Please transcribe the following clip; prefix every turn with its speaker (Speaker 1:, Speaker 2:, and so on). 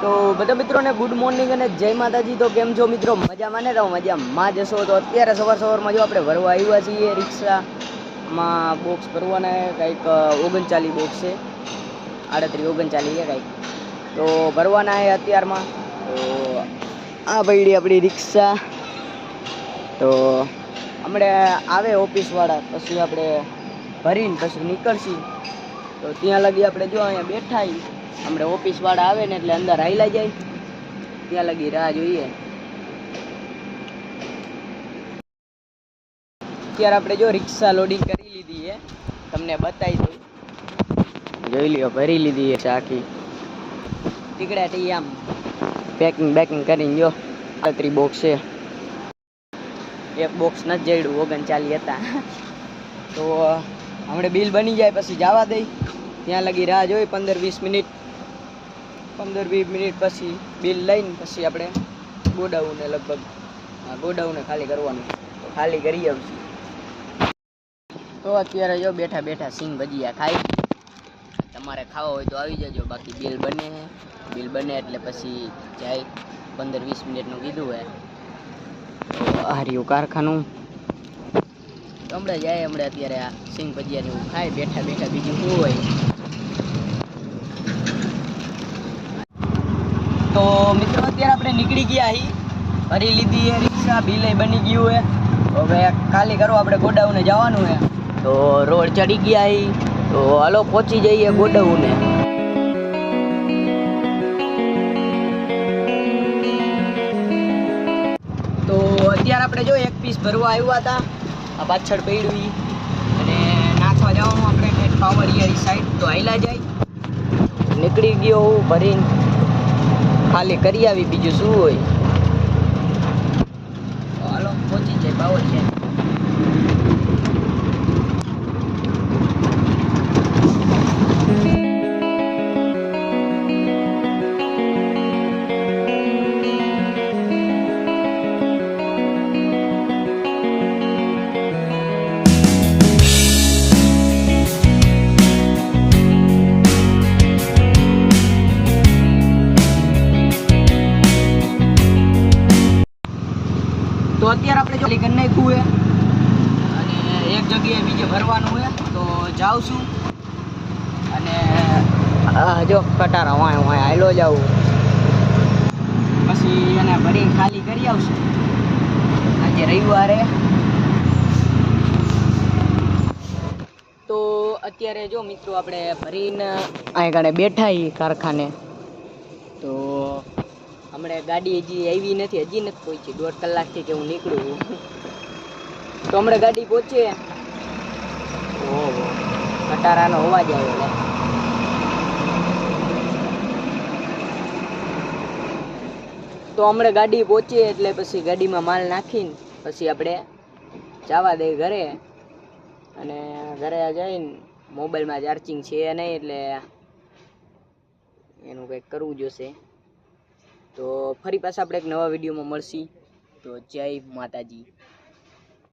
Speaker 1: તો બધા મિત્રોને ગુડ મોર્નિંગ અને જય માતાજી। તો કેમ છો મિત્રો? મજામાં ને? રહો મજામાં જશો તો અત્યારે સવારમાં જો આપણે ભરવા આવ્યા છીએ રિક્ષામાં। બોક્સ ભરવાના કંઈક 39 બોક્સ છે, 38 39 છે કંઈક, તો ભરવાના છે અત્યારમાં। તો આ ભાઈ આપણી રિક્ષા તો હમણાં આવે ઓફિસવાળા, પછી આપણે ભરીને પછી નીકળશી। તો ત્યાં લગી આપણે જો અહીંયા બેઠા હમણાં ઓફિસવાળા આવે ને એટલે અંદર હાલ્યા જાય, ત્યાં લગી રાહ જોઈએ। અત્યારે આપણે જો રિક્ષા લોડિંગ કરી લીધી છે, તમને બતાવી દઉં, જોઈ લ્યો, ભરી લીધી છે આખી ટીકડાટી આમ પેકિંગ કરીને। જો 38 બોક્સ છે, એક બોક્સ નથી જડ્યું, 39 હતા। તો હમણાં બિલ બની જાય પછી જવા દઈ, ત્યાં લગી રાહ જોઈ 15-20 મિનિટ। 15-20 મિનિટ પછી બિલ લઈને પછી આપણે ગોડાઉને ગોડાઉને ખાલી કરવાનું, તો ખાલી કરી આવશું। તો અત્યારે જો બેઠા સિંગ ભજીયા ખાઈ, તમારે ખાવા હોય તો આવી જજો, બાકી બિલ બને એટલે પછી જાય। 15-20 મિનિટનું કીધું હે, તો આ રહ્યું કારખાનું। તો હમણાં જાય, અત્યારે આ સિંગ ભજીયાને એવું ખાય બેઠા બીજું શું હોય। તો મિત્રો અત્યારે આપણે નીકળી ગયા હી, ભરી લીધી એ રિક્ષા, બિલે બની ગયું હે, હવે ખાલી કરો આપણે ગોડાઉને જવાનું હે। તો રોડ ચડી ગયા હી, તો હાલો પહોંચી જઈએ ગોડાઉને। તો અત્યારે આપણે જો એક પીસ ભરવા આવ્યા હતા, આ પાછળ પડ્યું અને નાખવા જવાનું આપણે પાવરિયારી સાઈડ, તો હાલ્યા જાય। નીકળી ગયો હું ભરીને, ખાલી કરી આવી, બીજું શું હોય। તો હાલો પહોંચી જાય પાવરિયા। તો અત્યારે આપણે જો કરી નાખ્યું હે અને એક જગ્યાએ બીજે ભરવાનું હે, તો જાઉં છું અને જો કટારા વાય હાલો જાઉં, પછી એને ભરીને ખાલી કરી આવશું। આજે રવિવારે તો અત્યારે જો મિત્રો આપણે ભરીને અહીં આગળ બેઠા કારખાને। તો હમણાં ગાડી હજી આવી નથી, પહોંચી, 1.5 કલાકથી કે હું નીકળું, તો હમણાં ગાડી પહોંચે, ઓહો કટારાનો અવાજ આવ્યો। તો હમણાં ગાડી પહોંચે એટલે પછી ગાડીમાં માલ નાખીને પછી આપણે જવા દઈએ ઘરે, અને ઘરે જઈને મોબાઈલમાં ચાર્જિંગ છે નહીં એટલે એનું કંઈક કરવું જોશે। તો ફરી પાછા આપણે એક નવા વિડીયોમાં મળશી। તો જય માતાજી।